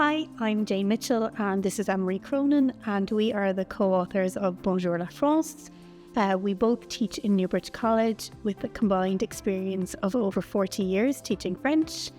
Hi, I'm Jane Mitchell and this is Anne-Marie Cronin, and we are the co-authors of Bonjour la France. We both teach in Newbridge College with a combined experience of over 40 years teaching French.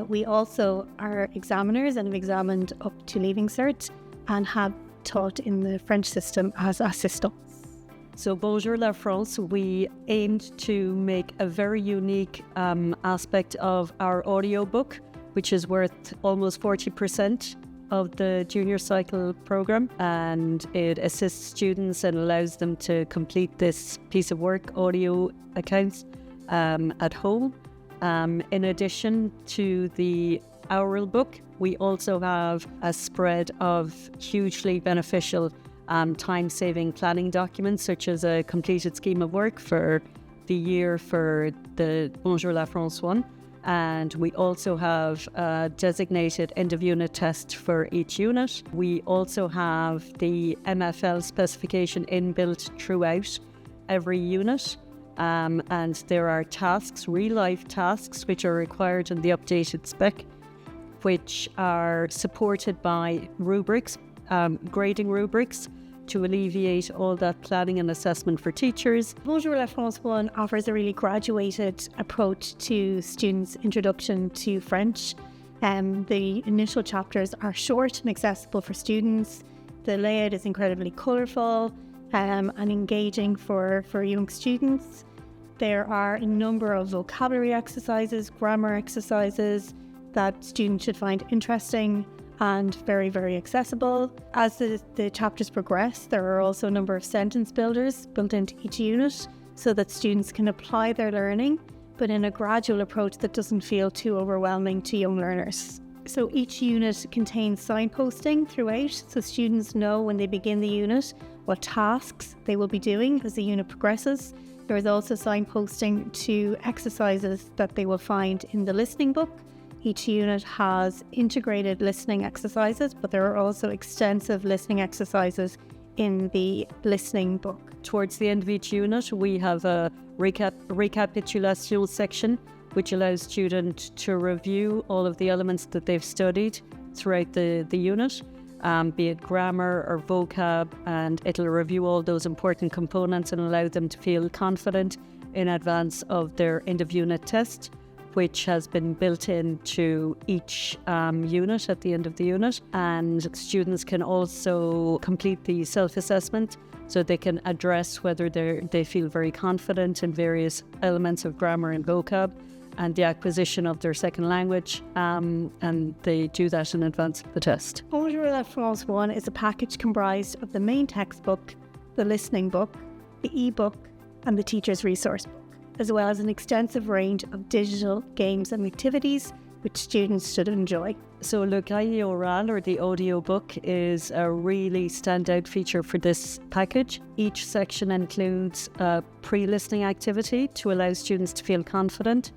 We also are examiners and have examined up to Leaving Cert and have taught in the French system as assistants. So Bonjour la France, we aimed to make a very unique aspect of our audiobook, which is worth almost 40% of the Junior Cycle program, and it assists students and allows them to complete this piece of work, audio accounts, at home. In addition to the Aural book, we also have a spread of hugely beneficial time-saving planning documents, such as a completed scheme of work for the year for the Bonjour la France one. And we also have a designated end-of-unit test for each unit. We also have the MFL specification inbuilt throughout every unit. And there are tasks, real-life tasks, which are required in the updated spec, which are supported by rubrics, grading rubrics, to alleviate all that planning and assessment for teachers. Bonjour la France 1 offers a really graduated approach to students' introduction to French. The initial chapters are short and accessible for students. The layout is incredibly colourful and engaging for young students. There are a number of vocabulary exercises, grammar exercises that students should find interesting and very, very accessible. As the chapters progress, there are also a number of sentence builders built into each unit so that students can apply their learning, but in a gradual approach that doesn't feel too overwhelming to young learners. So each unit contains signposting throughout, so students know when they begin the unit what tasks they will be doing as the unit progresses. There is also signposting to exercises that they will find in the listening book. Each unit has integrated listening exercises, but there are also extensive listening exercises in the listening book. Towards the end of each unit, we have a recapitulation section, which allows students to review all of the elements that they've studied throughout the unit, be it grammar or vocab, and it'll review all those important components and allow them to feel confident in advance of their end-of-unit test, which has been built into each unit at the end of the unit. And students can also complete the self-assessment so they can address whether they feel very confident in various elements of grammar and vocab and the acquisition of their second language, and they do that in advance of the test. Bonjour la France 1 is a package comprised of the main textbook, the listening book, the e-book, and the teacher's resource book, as well as an extensive range of digital games and activities which students should enjoy. So Le Cahier Aural, or the audiobook, is a really standout feature for this package. Each section includes a pre-listening activity to allow students to feel confident.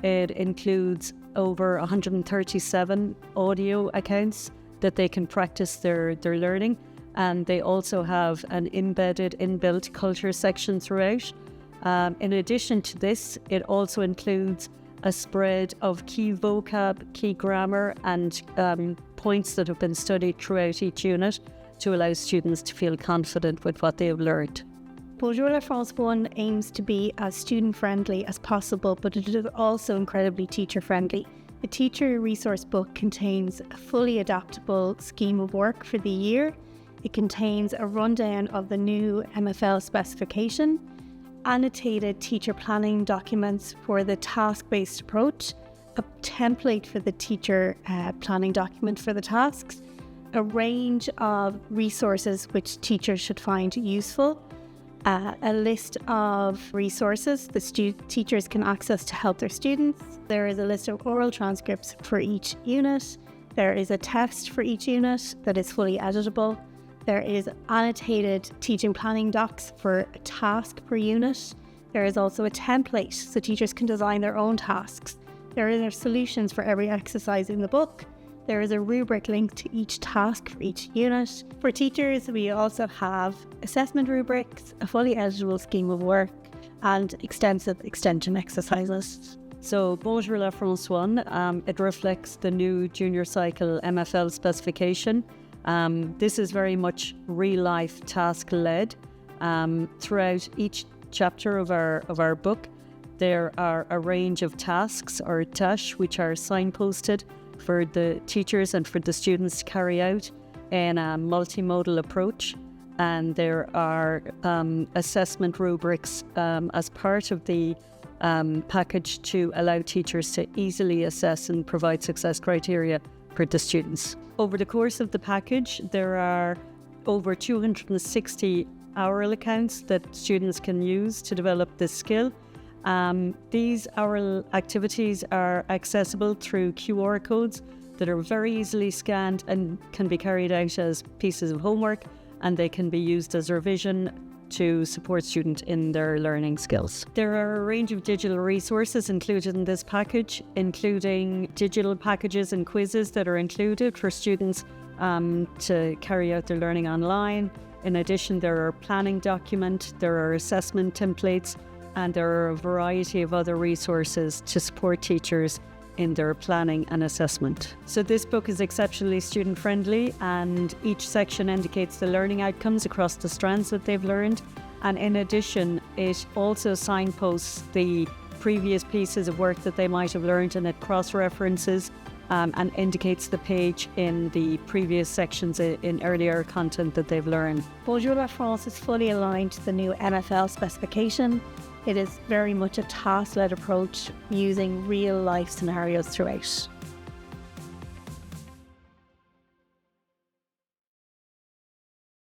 It includes over 137 audio accounts that they can practice their learning, and they also have an inbuilt culture section throughout. In addition to this, it also includes a spread of key vocab, key grammar, and points that have been studied throughout each unit to allow students to feel confident with what they have learned. Bonjour la France 1 aims to be as student-friendly as possible, but it is also incredibly teacher-friendly. The teacher resource book contains a fully adaptable scheme of work for the year. It contains a rundown of the new MFL specification, annotated teacher planning documents for the task-based approach, a template for the teacher planning document for the tasks, a range of resources which teachers should find useful, a list of resources the teachers can access to help their students. There is a list of oral transcripts for each unit. There is a test for each unit that is fully editable. There is annotated teaching planning docs for a task per unit. There is also a template so teachers can design their own tasks. There are solutions for every exercise in the book. There is a rubric linked to each task for each unit. For teachers, we also have assessment rubrics, a fully editable scheme of work, and extensive extension exercises. So Bonjour la France one, it reflects the new Junior Cycle MFL Specification. This is very much real-life task-led. Throughout each chapter of our book, there are a range of tasks or tâches which are signposted for the teachers and for the students to carry out in a multimodal approach. And there are assessment rubrics as part of the package to allow teachers to easily assess and provide success criteria for the students. Over the course of the package, there are over 260 Aural accounts that students can use to develop this skill. These Aural activities are accessible through QR codes that are very easily scanned and can be carried out as pieces of homework, and they can be used as revision to support students in their learning skills. There are a range of digital resources included in this package, including digital packages and quizzes that are included for students to carry out their learning online. In addition, there are planning documents, there are assessment templates, and there are a variety of other resources to support teachers in their planning and assessment. So this book is exceptionally student friendly, and each section indicates the learning outcomes across the strands that they've learned. And in addition, it also signposts the previous pieces of work that they might have learned, and it cross-references and indicates the page in the previous sections in earlier content that they've learned. Bonjour la France is fully aligned to the new MFL specification. It is very much a task-led approach using real-life scenarios throughout.